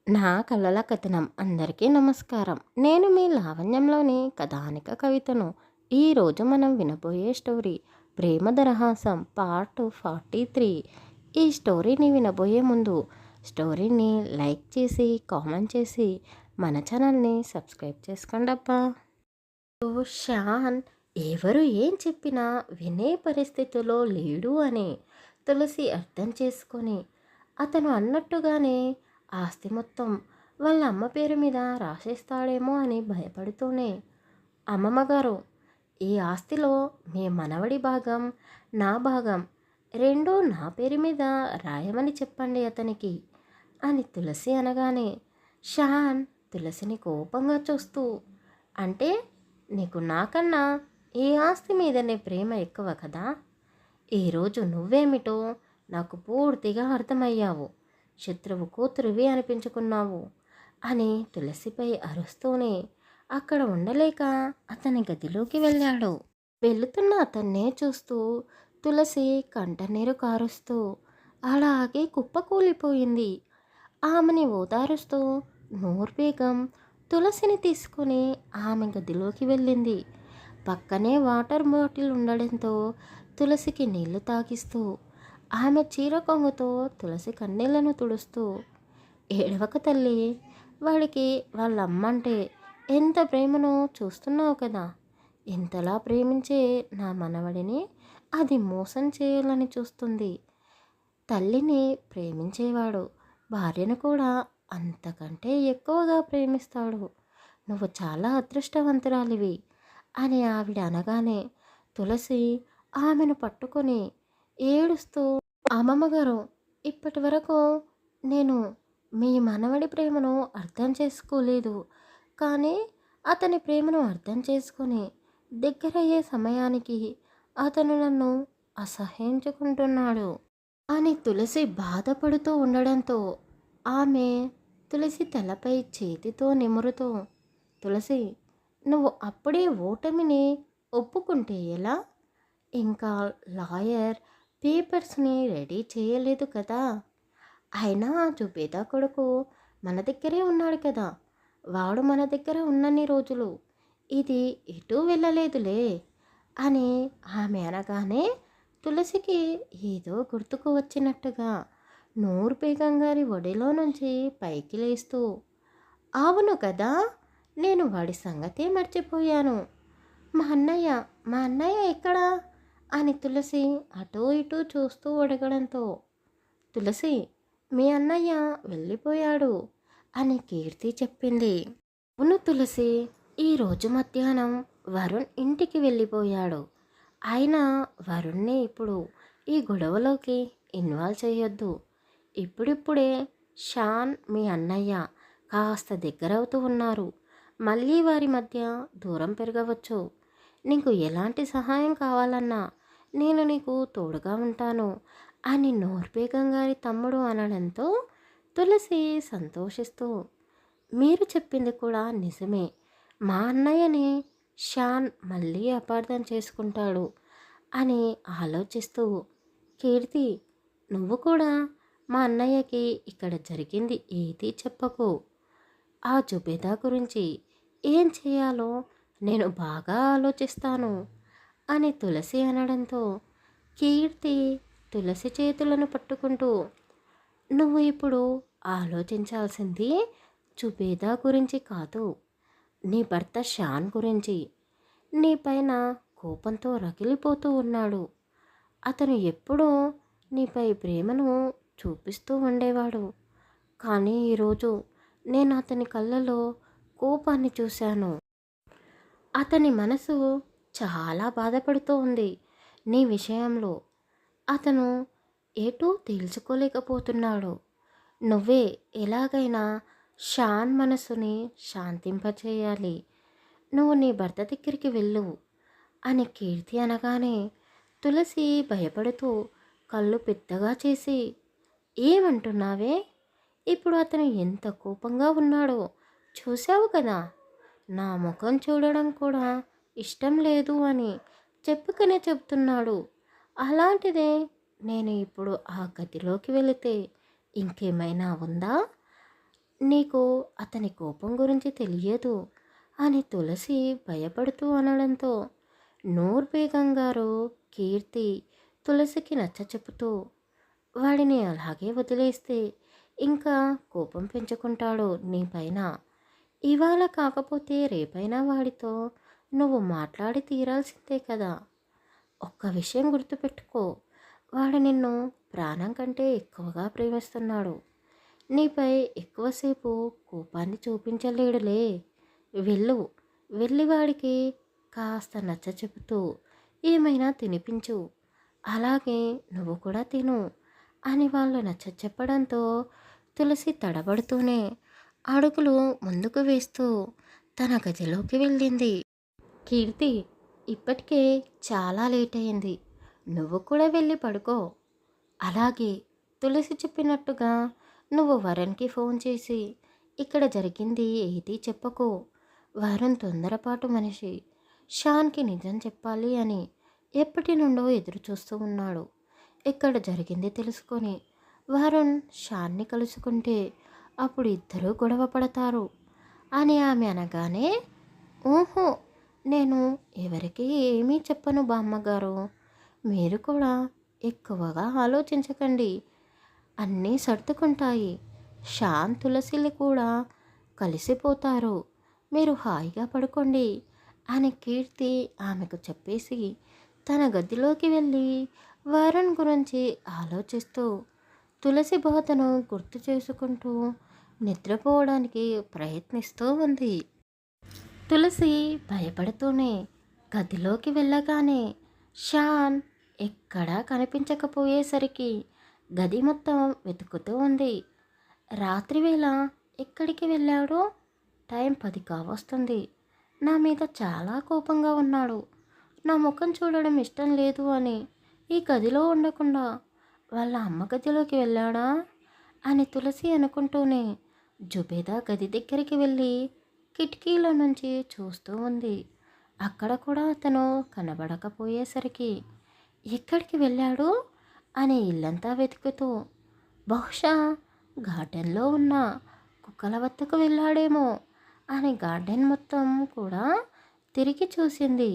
నా కలల కథనం అందరికీ నమస్కారం. నేను మీ లావణ్యంలోని కథానిక కవితను. ఈరోజు మనం వినబోయే స్టోరీ ప్రేమ దరహాసం పార్ట్ 43. ఈ స్టోరీని వినబోయే ముందు స్టోరీని లైక్ చేసి కామెంట్ చేసి మన ఛానల్ని సబ్స్క్రైబ్ చేసుకోండి అబ్బా. షాన్ ఎవరు ఏం చెప్పినా వినే పరిస్థితిలో లేడు అని తులసి అర్థం చేసుకొని అతను అన్నట్టుగానే ఆస్తి మొత్తం వాళ్ళ అమ్మ పేరు మీద రాసేస్తాడేమో అని భయపడుతూనే, అమ్మమ్మ గారు, ఈ ఆస్తిలో మీ మనవడి భాగం, నా భాగం రెండూ నా పేరు మీద రాయమని చెప్పండి అతనికి అని తులసి అనగానే, షాన్ తులసిని కోపంగా చూస్తూ, అంటే నీకు నాకన్నా ఈ ఆస్తి మీదనే ప్రేమ ఎక్కువ కదా. ఈరోజు నువ్వేమిటో నాకు పూర్తిగా అర్థమయ్యావు. శత్రువు కూతురువి అనిపించుకున్నావు అని తులసిపై అరుస్తూనే అక్కడ ఉండలేక అతని గదిలోకి వెళ్ళాడు. వెళుతున్న అతన్నే చూస్తూ తులసి కంటనీరు కారుస్తూ అలాగే కుప్పకూలిపోయింది. ఆమెని ఓదారుస్తూ నూర్ బేగం తులసిని తీసుకుని ఆమె గదిలోకి వెళ్ళింది. పక్కనే వాటర్ బాటిల్ ఉండడంతో తులసికి నీళ్లు తాగిస్తూ ఆమె చీర కొంగుతో తులసి కన్నీళ్లను తుడుస్తూ, ఏడవక తల్లి, వాడికి వాళ్ళ అమ్మంటే ఎంత ప్రేమనో చూస్తున్నావు కదా. ఎంతలా ప్రేమించే నా మనవడిని అది మోసం చేయాలని చూస్తుంది. తల్లిని ప్రేమించేవాడు భార్యను కూడా అంతకంటే ఎక్కువగా ప్రేమిస్తాడు. నువ్వు చాలా అదృష్టవంతురాలివి అని ఆవిడ అనగానే తులసి ఆమెను పట్టుకొని ఏడుస్తూ, అమ్మమ్మ గారు, ఇప్పటి వరకు నేను మీ మనవడి ప్రేమను అర్థం చేసుకోలేదు. కానీ అతని ప్రేమను అర్థం చేసుకొని దగ్గరయ్యే సమయానికి అతను నన్ను అసహ్యించుకుంటున్నాడు అని తులసి బాధపడుతూ ఉండడంతో ఆమె తులసి తలపై చేతితో నిమురుతూ, తులసి, నువ్వు అప్పుడే ఓటమిని ఒప్పుకుంటే ఎలా? ఇంకా లాయర్ పేపర్స్ని రెడీ చేయలేదు కదా. అయినా ఆ జుబేదా కొడుకు మన దగ్గరే ఉన్నాడు కదా. వాడు మన దగ్గర ఉన్నన్ని రోజులు ఇది ఎటూ వెళ్ళలేదులే అని ఆమె అనగానే తులసికి ఏదో గుర్తుకు వచ్చినట్టుగా నూర్ బేగం గారి ఒడిలో నుంచి పైకి లేస్తూ, అవును కదా, నేను వాడి సంగతే మర్చిపోయాను. మా అన్నయ్య ఎక్కడా అని తులసి అటూ ఇటూ చూస్తూ అడగడంతో, తులసి, మీ అన్నయ్య వెళ్ళిపోయాడు అని కీర్తి చెప్పింది. అవును తులసి, ఈరోజు మధ్యాహ్నం వరుణ్ ఇంటికి వెళ్ళిపోయాడు. అయినా వరుణ్ణి ఇప్పుడు ఈ గొడవలోకి ఇన్వాల్వ్ చేయొద్దు. ఇప్పుడిప్పుడే షాన్ మీ అన్నయ్య కాస్త దగ్గరవుతూ ఉన్నారు. మళ్ళీ వారి మధ్య దూరం పెరగవచ్చు. నీకు ఎలాంటి సహాయం కావాలన్నా నేను నీకు తోడుగా ఉంటాను అని నూర్ బేగం గారి తమ్ముడు అనడంతో తులసి సంతోషిస్తూ, మీరు చెప్పింది కూడా నిజమే. మా అన్నయ్యని షాన్ మళ్ళీ అపార్థం చేసుకుంటాడు అని ఆలోచిస్తూ, కీర్తి, నువ్వు కూడా మా అన్నయ్యకి ఇక్కడ జరిగింది ఏదీ చెప్పకు. ఆ జుబేదా గురించి ఏం చేయాలో నేను బాగా ఆలోచిస్తాను అని తులసి అనడంతో కీర్తి తులసి చేతులను పట్టుకుంటూ, నువ్వు ఇప్పుడు ఆలోచించాల్సింది జుబేదా గురించి కాదు, నీ భర్త షాన్ గురించి. నీ పైన కోపంతో రగిలిపోతూ ఉన్నాడు. అతను ఎప్పుడూ నీపై ప్రేమను చూపిస్తూ ఉండేవాడు. కానీ ఈరోజు నేను అతని కళ్ళలో కోపాన్ని చూశాను. అతని మనసు చాలా బాధపడుతూ ఉంది నీ విషయంలో. అతను ఎటూ తేల్చుకోలేకపోతున్నాడు. నువ్వే ఎలాగైనా షాన్ మనసుని శాంతింపచేయాలి. నువ్వు నీ భర్త దగ్గరికి వెళ్ళు అని కీర్తి అనగానే తులసి భయపడుతూ కళ్ళు పెద్దగా చేసి, ఏమంటున్నావే? ఇప్పుడు అతను ఎంత కోపంగా ఉన్నాడో చూశావు కదా. నా ముఖం చూడడం కూడా ఇష్టం లేదు అని చెప్పుకనే చెప్తున్నాడు. అలాంటిదే నేను ఇప్పుడు ఆ గదిలోకి వెళితే ఇంకేమైనా ఉందా? నీకు అతని కోపం గురించి తెలియదు అని తులసి భయపడుతూ అనడంతో నూర్ బేగం గారు కీర్తి తులసికి నచ్చచెప్పుతూ వాడిని అలాగే వదిలేస్తే ఇంకా కోపం పెంచుకుంటాడు నీ పైన. ఇవాళ కాకపోతే రేపైనా వాడితో నువ్వు మాట్లాడి తీరాల్సిందే కదా. ఒక్క విషయం గుర్తుపెట్టుకో, వాడు నిన్ను ప్రాణం కంటే ఎక్కువగా ప్రేమిస్తున్నాడు. నీపై ఎక్కువసేపు కోపాన్ని చూపించలేడులే. వెళ్ళు, వెళ్ళి వాడికి కాస్త నచ్చ చెబుతూ ఏమైనా తినిపించు. అలాగే నువ్వు కూడా తిను అని వాళ్ళు నచ్చ చెప్పడంతో తులసి తడబడుతూనే అడుగులు ముందుకు వేస్తూ తన గదిలోకి వెళ్ళింది. కీర్తి, ఇప్పటికే చాలా లేట్ అయింది. నువ్వు కూడా వెళ్ళి పడుకో. అలాగే తులసి చెప్పినట్టుగా నువ్వు వరుణ్కి ఫోన్ చేసి ఇక్కడ జరిగింది ఏదీ చెప్పకు. వరుణ్ తొందరపాటు మనిషి. షాన్కి నిజం చెప్పాలి అని ఎప్పటి నుండో ఎదురు చూస్తూ ఉన్నాడు. ఇక్కడ జరిగింది తెలుసుకొని వరుణ్ షాన్ని కలుసుకుంటే అప్పుడు ఇద్దరూ గొడవ పడతారు అని ఆమె అనగానే, ఊహో, నేను ఎవరికి ఏమీ చెప్పను బామ్మగారు. మీరు కూడా ఎక్కువగా ఆలోచించకండి. అన్నీ సర్దుకుంటాయి. షాన్ తులసిలు కూడా కలిసిపోతారు. మీరు హాయిగా పడుకోండి అని కీర్తి ఆమెకు చెప్పేసి తన గదిలోకి వెళ్ళి వరుణ్ గురించి ఆలోచిస్తూ తులసి బాధను గుర్తు చేసుకుంటూ నిద్రపోవడానికి ప్రయత్నిస్తూ ఉంది. తులసి భయపడుతూనే గదిలోకి వెళ్ళగానే షాన్ ఎక్కడా కనిపించకపోయేసరికి గది మొత్తం వెతుకుతూ ఉంది. రాత్రివేళ ఎక్కడికి వెళ్ళాడో? టైం 10 కావస్తుంది. నా మీద చాలా కోపంగా ఉన్నాడు. నా ముఖం చూడడం ఇష్టం లేదు అని ఈ గదిలో ఉండకుండా వాళ్ళ అమ్మ గదిలోకి వెళ్ళాడా అని తులసి అనుకుంటూనే జుబేదా గది దగ్గరికి వెళ్ళి కిటికీలో నుంచి చూస్తూ ఉంది. అక్కడ కూడా అతను కనబడకపోయేసరికి ఎక్కడికి వెళ్ళాడు అని ఇల్లంతా వెతుకుతూ బహుశా గార్డెన్లో ఉన్న కుక్కల వద్దకు వెళ్ళాడేమో అని గార్డెన్ మొత్తం కూడా తిరిగి చూసింది.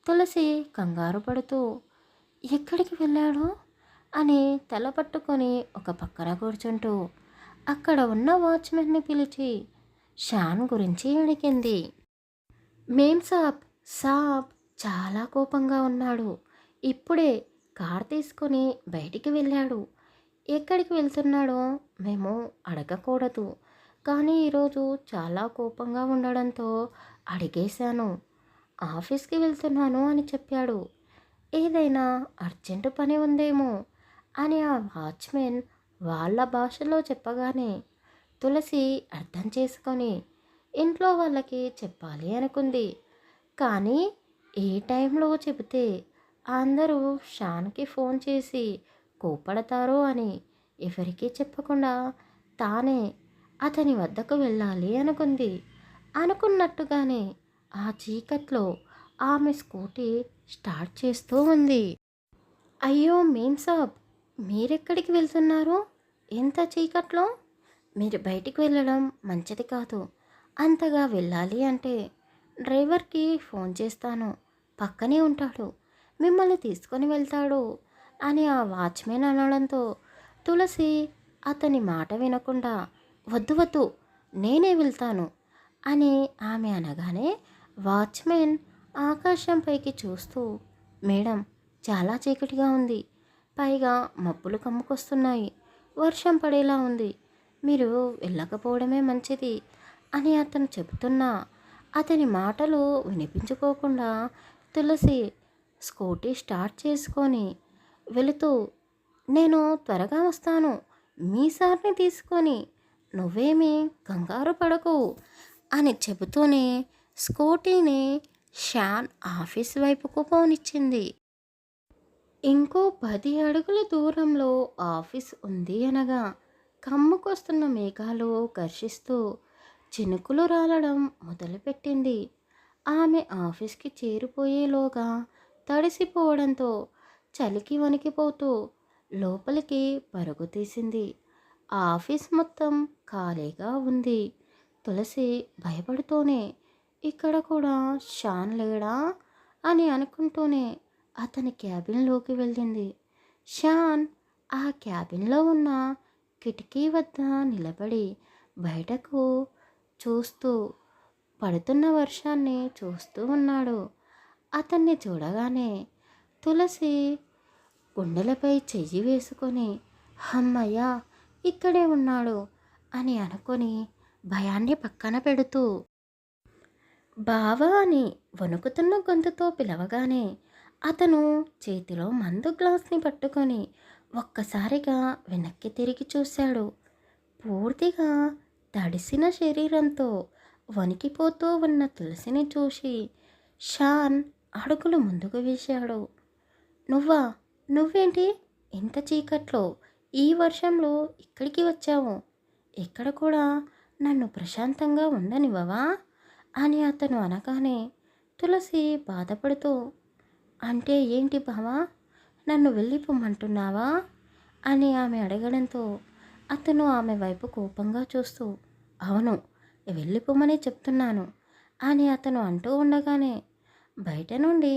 తులసి కంగారు పడుతూ ఎక్కడికి వెళ్ళాడు అని తల పట్టుకొని ఒక పక్కన కూర్చుంటూ అక్కడ ఉన్న వాచ్మెన్ని పిలిచి షాన్ గురించి అడిగింది. మేం సాబ్ సాబ్ చాలా కోపంగా ఉన్నాడు. ఇప్పుడే కార్ తీసుకొని బయటికి వెళ్ళాడు. ఎక్కడికి వెళ్తున్నాడో మేము అడగకూడదు, కానీ ఈరోజు చాలా కోపంగా ఉండడంతో అడిగేశాను. ఆఫీస్కి వెళ్తున్నాను అని చెప్పాడు. ఏదైనా అర్జెంటు పని ఉందేమో అని ఆ వాచ్మెన్ వాళ్ళ భాషలో చెప్పగానే తులసి అర్థం చేసుకొని ఇంట్లో వాళ్ళకి చెప్పాలి అనుకుంది. కానీ ఏ టైంలో చెబితే అందరూ షాన్కి ఫోన్ చేసి కోపడతారో అని ఎవరికీ చెప్పకుండా తానే అతని వద్దకు వెళ్ళాలి అనుకుంది. అనుకున్నట్టుగానే ఆ చీకట్లో ఆమె స్కూటీ స్టార్ట్ చేస్తూ ఉంది. అయ్యో మేం సాబ్, మీరెక్కడికి వెళ్తున్నారు ఎంత చీకట్లో? మీరు బయటికి వెళ్ళడం మంచిది కాదు. అంతగా వెళ్ళాలి అంటే డ్రైవర్కి ఫోన్ చేస్తాను, పక్కనే ఉంటాడు, మిమ్మల్ని తీసుకొని వెళ్తాడు అని ఆ వాచ్మెన్ అనడంతో తులసి అతని మాట వినకుండా వద్దు వద్దు, నేనే వెళ్తాను అని ఆమె అనగానే వాచ్మెన్ ఆకాశం పైకి చూస్తూ మేడం, చాలా చీకటిగా ఉంది, పైగా మబ్బులు కమ్ముకొస్తున్నాయి, వర్షం పడేలా ఉంది, మీరు వెళ్ళకపోవడమే మంచిది అని అతను చెబుతున్నా అతని మాటలు వినిపించుకోకుండా తులసి స్కూటీ స్టార్ట్ చేసుకొని వెళుతూ నేను త్వరగా వస్తాను, మీ సార్ని తీసుకొని, నువ్వేమీ కంగారు పడకు అని చెబుతూనే స్కూటీని షాన్ ఆఫీస్ వైపుకు పోనిచ్చింది. ఇంకో 10 అడుగుల దూరంలో ఆఫీస్ ఉంది అనగా కమ్ముకొస్తున్న మేఘాలు ఘర్షిస్తూ చినుకులు రాలడం మొదలుపెట్టింది. ఆమె ఆఫీస్కి చేరిపోయేలోగా తడిసిపోవడంతో చలికి వణికిపోతూ లోపలికి పరుగు తీసింది. ఆ ఆఫీస్ మొత్తం ఖాళీగా ఉంది. తులసి భయపడుతూనే ఇక్కడ కూడా షాన్ లేడా అని అనుకుంటూనే అతని క్యాబిన్లోకి వెళ్ళింది. షాన్ ఆ క్యాబిన్లో ఉన్న కిటికీ వద్ద నిలబడి బయటకు చూస్తూ పడుతున్న వర్షాన్ని చూస్తూ ఉన్నాడు. అతన్ని చూడగానే తులసి గుండెలపై చెయ్యి వేసుకొని హమ్మయ్య ఇక్కడే ఉన్నాడు అని అనుకొని భయాన్ని పక్కన పెడుతూ బావా అని వణుకుతున్న గొంతుతో పిలవగానే అతను చేతిలో మందు గ్లాస్ని పట్టుకొని ఒక్కసారిగా వెనక్కి తిరిగి చూశాడు. పూర్తిగా తడిసిన శరీరంతో వణికిపోతూ ఉన్న తులసిని చూసి షాన్ అడుగులు ముందుకు వేశాడు. నువ్వా? నువ్వేంటి ఇంత చీకట్లో ఈ వర్షంలో ఇక్కడికి వచ్చావు? ఇక్కడ కూడా నన్ను ప్రశాంతంగా ఉండనివ్వవా అని అతను అనగానే తులసి బాధపడుతూ అంటే ఏంటి బావా, నన్ను వెళ్ళిపోమ్మంటున్నావా అని ఆమె అడగడంతో అతను ఆమె వైపు కోపంగా చూస్తూ అవును, వెళ్ళిపోమని చెప్తున్నాను అని అతను అంటూ ఉండగానే బయట నుండి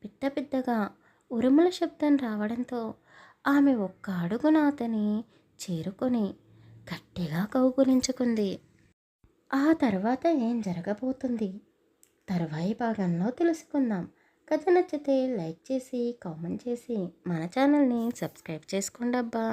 పెద్ద పెద్దగా ఉరుముల శబ్దం రావడంతో ఆమె ఒక్క అడుగున అతని చేరుకొని గట్టిగా కౌగులించుకుంది. ఆ తర్వాత ఏం జరగబోతుంది తర్వాయి భాగంలో తెలుసుకుందాం. కథ నచ్చితే లైక్ చేసి కామెంట్ చేసి మన ఛానల్ని సబ్స్క్రైబ్ చేసుకోండి అబ్బా.